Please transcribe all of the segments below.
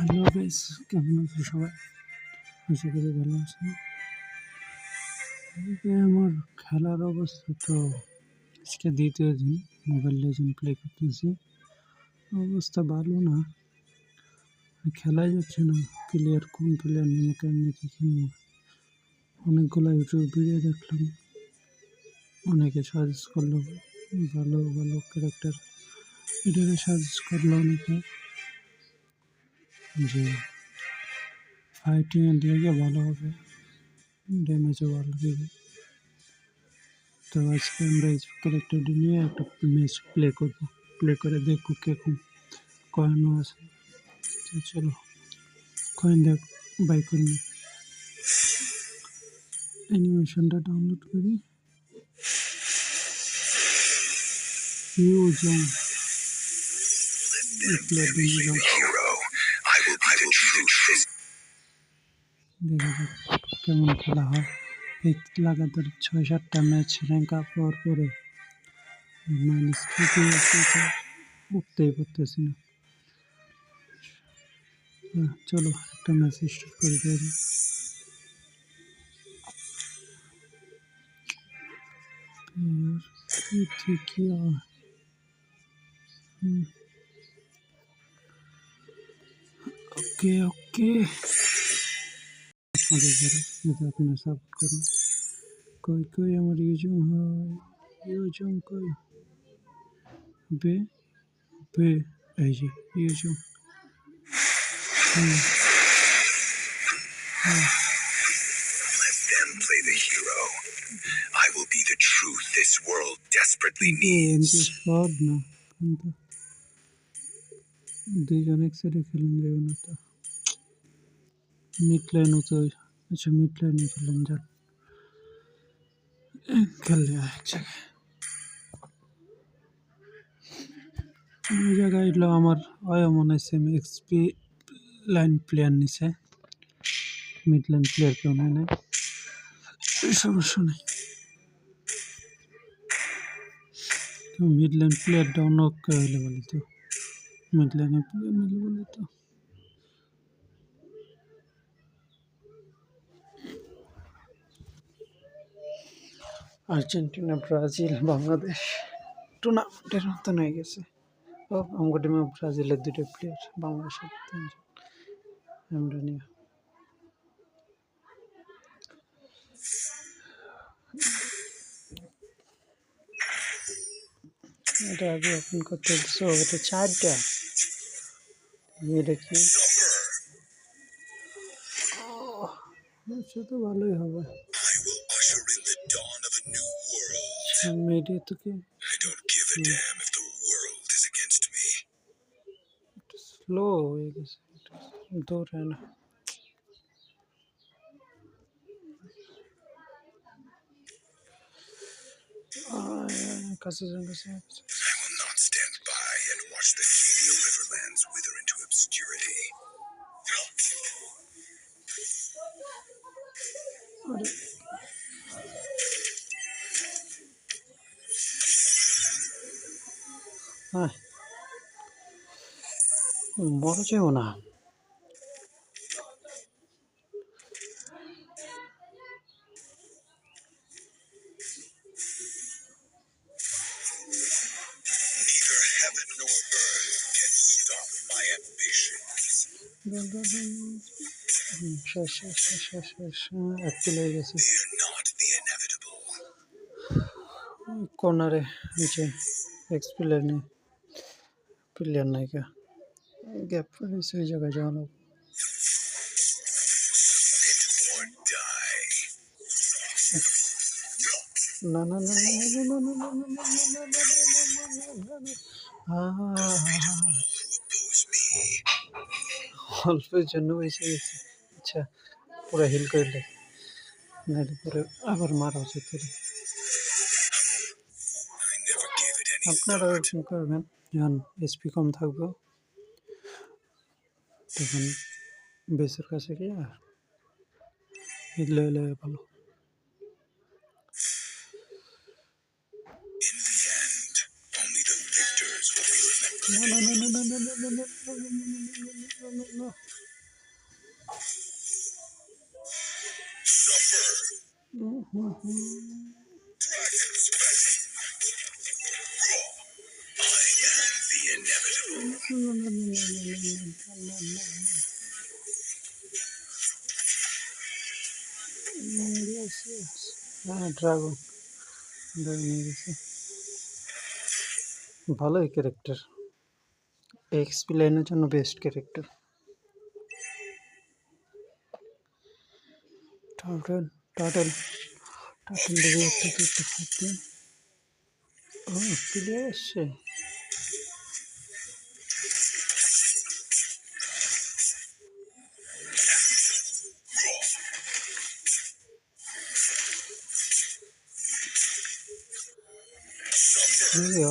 Hello guys, কেমন আছো সবাই? আশা করি ভালো আছেন। আমার খেলার অবস্থা তো আজকে দ্বিতীয় দিন মোবাইল লেজেন্ড প্লে করতেছি। অবস্থা ভালো না, খেলাই যাচ্ছে না। কোন প্লেয়ার নেমে কেমনি কি খেলবো? অনেকগুলো ইউটিউব ভিডিও দেখলাম, অনেকে সাজেস্ট করলো ভালো ভালো ক্যারেক্টার। এটাকে সাজেস্ট করলো অনেকে যে ফাইটিং এর দিকে ভালো হবে, ড্যামেজও ভালো দেবে। তো আজকে আমরা এই ক্যারেক্টারটি নিয়ে একটা ম্যাচ প্লে করে দেখবো কিরকম কয়েনও আছে। তো চলো কয়েন বাই করে নিই, অ্যানিমেশনটা ডাউনলোড করি। ইউজং দেখা যাক কেমন খেলা হয়। এই লাগাতার 6-7টা ম্যাচ র্যাঙ্ক আপ হওয়ার পরে মাইনাস উঠতেই পারতেছি না। চলো একটা ম্যাচ স্টার্ট করে দিই। ঠিকই ওকে ওকে, আপনাদের যারা যদি আপনারা সাপোর্ট করেন। কই কই আমার ইউজং হয়, ইউজং কই? বে বে এই যে ইউজং। Let them play the hero. I will be the truth this world desperately needs. সব না, কিন্তু দুইজন এক সাইডে খেলুন যাবে না তো। মিড লাইনও তো, আচ্ছা মিড লাইনে খেলুন যান, খেললে এক জায়গায়। ওই জায়গায় এলো আমার মনে হচ্ছে আমি এক্সপি লাইন প্লেয়ার নিছে, মিড লাইন প্লেয়ার কেউ নেয় নাই, সমস্যা নেই। তো মিড লাইন প্লেয়ার ডাউন হলে বলে তো, মিড লাইনে প্লেয়ার নিলে বলে তো। আর্জেন্টিনা, ব্রাজিল, বাংলাদেশ টুর্নামেন্টের মতন হয়ে গেছে। ও আমার টিমে ব্রাজিলের 2টা প্লেয়ার, বাংলাদেশের 3জন। আমরা নিয়ে এটা আগে ওপেন করতে হচ্ছে। এটা 4টা, এটা কি? আচ্ছা তো ভালোই হবে। I will usher in the dawn of a new world. Media তো কি I don't give a damn if the world is against me. একটু স্লো হয়ে গেছে, দৌড়ে না। কাছে যান, কাছে। I will not stand by and watch the Cadia Riverlands wither into obscurity. আরে হ্যাঁ, বড় চেয়েও না। Neither heaven nor earth can stop my ambitions. শেষ শেষ শেষ শেষ শেষ, অ্যাক্টিভ হয়ে গেছে। Fear not the inevitable. কর্নারে নিচে এক্সপ্লেয়ার নেই, প্লেয়ার নাই কে, গ্যাপ রয়েছে ওই জায়গায় যাওয়ানো। Submit or die. না না না না না না না না Oppose me. অল্পের জন্য বেঁচে গেছে। আচ্ছা পুরো হিল করলে, নাহলে পরে আবার মারা উচিত। I never gave it any আপনারা thought. এরকম করবেন, যখন এসপি কম থাকবে তখন বেসের কাছে গিয়ে হিল হলে ভালো। In the end, only the victors will be remembered. The inevitable. Yes, yes. Dragon নিয়ে গেছে, ভালোই ক্যারেক্টার, এক্সপি লাইনের জন্য best character. Turtle turtle turtle দেখে একটা ফাটে। ও প্লেয়ার আসছে,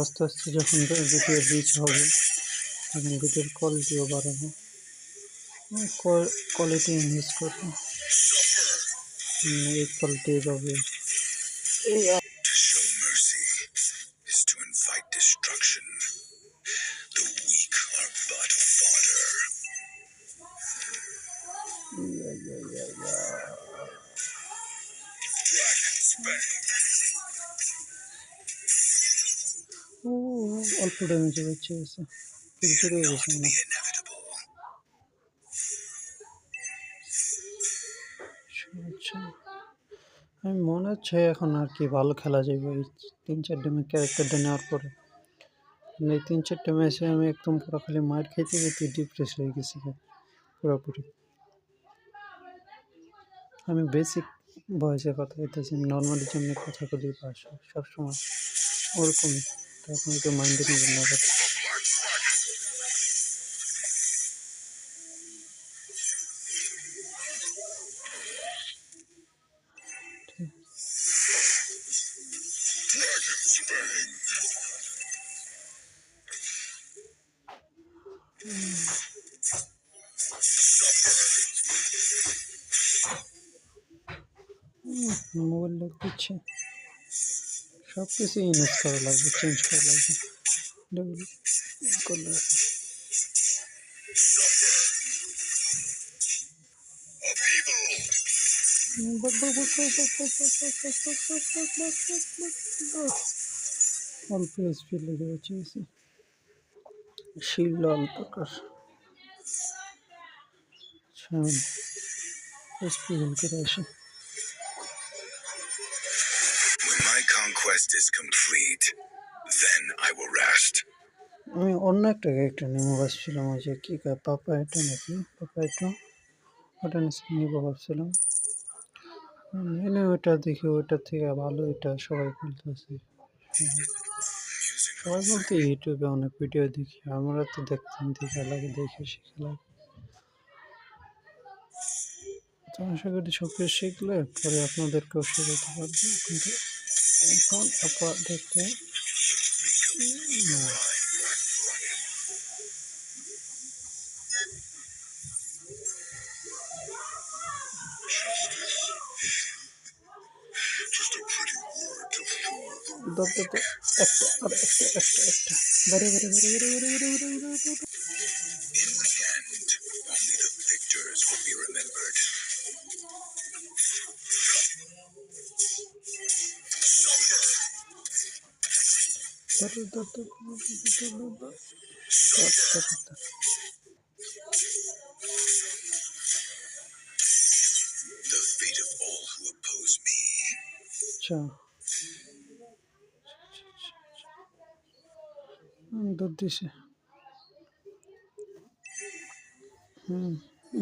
আস্তে আস্তে যখন ভিডিও রিচ হবে তখন ভিডিওর কোয়ালিটিও বাড়াবো, কোয়ালিটি ইনভেস্ট করবো, এই কোয়ালিটি পাবে। To show mercy is to invite destruction. The weak are but fodder. Dragon's Bane. ও অল্প ড্যামেজে বেঁচে গেছে, ফিরে Not গেছে the না। inevitable. আচ্ছা, আমি মনে হচ্ছে এখন আর কি ভালো খেলা যাবে এই 3-4 ক্যারেক্টারটা নেওয়ার পরে। এই 3-4 ম্যাচে আমি একদম পুরো খালি মার খেতে খেতে ডিপ্রেস হয়ে গেছি পুরোপুরি। আমি বেসিক ভয়েসে কথা বলতেছি, নর্মালি যেমনি কথা বলি বাসা সবসময় ওরকমই, তখন একটু মাইন্ডে নেবেন না। মোবাইল লোক দিচ্ছে, সব কিছু ইউজ করা লাগবে, চেঞ্জ করা লাগবে, ডেভেলপ করলে। অল্প স্পিড লেগে বেঁচে গেছি, শিল্ড অল্প কার স্পিড করে আসে। When my conquest is complete, then I will rest. আমি অন্য একটা ক্যারেক্টার নিয়ে ভাবছিলাম, ওই যে কী কয় পাপা এটা নাকি, পাপা এটা ওটা নিয়ে ভাবছিলাম, এনে ওটা দেখি ওটার থেকে ভালো এটা সবাই বলতেছে। সবাই বলতে ইউটিউবে অনেক ভিডিও দেখি, আমরা তো দেখতাম দেখা লাগে, দেখে শিখে লাগে। তো আশা করি সব কিছু শিখলে পরে আপনাদেরকেও শেখাতে পারবো, কিন্তু এখন দেখতে না। একটা আর একটা বারে বারে বারে বারে বারে বারে বারে বারে। In the end, only the victors will be remembered. The fate of all who oppose me. আচ্ছা, দৌড় দিছে,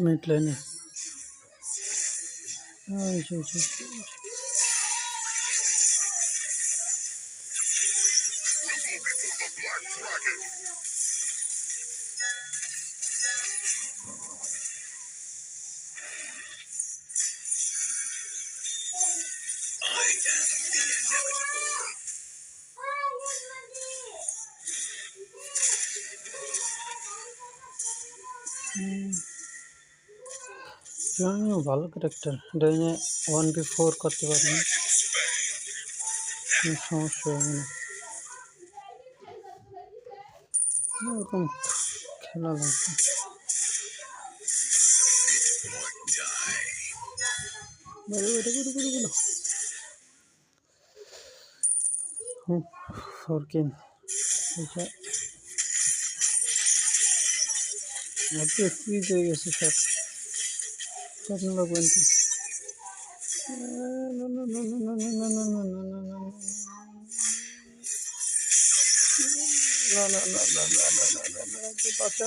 মিড লাইনে। I am the inevitable. ভালো ক্যারেক্টার, এটা 1v4 করতে পারবেন, কোনো সমস্যা হবে না। ওরকম খেলা লাগবে। Or die. বলো। হুম, ফরকিন এটা এত স্পিড হয়ে গেছে সব টাকা লাগবে না। বাঁচা।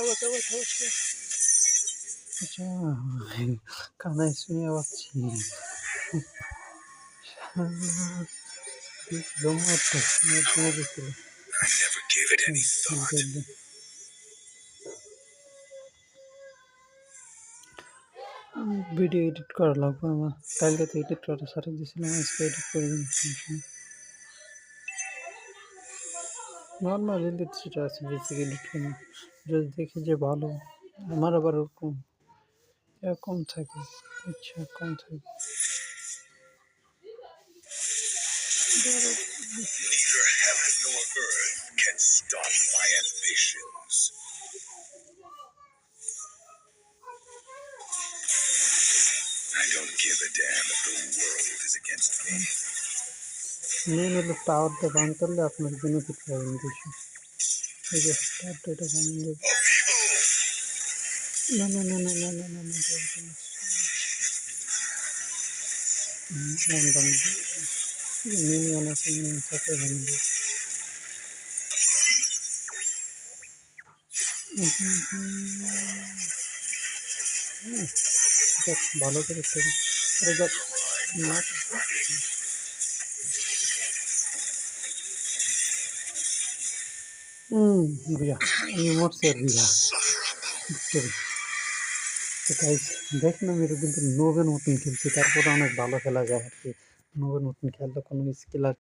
আচ্ছা, কানায় শুনে পাচ্ছি জমাতে ছিল। I never gave it any thought. Video edit করা লাগবে আমার, কালকে তো এডিট করা সারা দিয়েছিলাম, আজকে এডিট করে দিন। নর্মাল এডিট সেটা আছে, বেসিক এডিট করে যদি দেখি যে ভালো, আমার আবার ওরকম কম থাকে, ইচ্ছা কম থাকে। Neither heaven nor earth can stop my ambitions. I don't give a damn if the world is against me. Main হলো টাওয়ারটা বান করলে আপনার বেনিফিট পাবেন বেশি। এই যে টাওয়ারটা এটা বান দেবে। না মিনিয়ন আছে, মিনিয়ন থাকে বান দেবে। ভালো করে তৈরি বিয়া আমি মরছি আর বিয়া দেখলাম আমি কিন্তু নোবের মতন খেলছি, তারপরে অনেক ভালো খেলা যায় আর কি। নোবের মতন খেললে কোনো স্কিল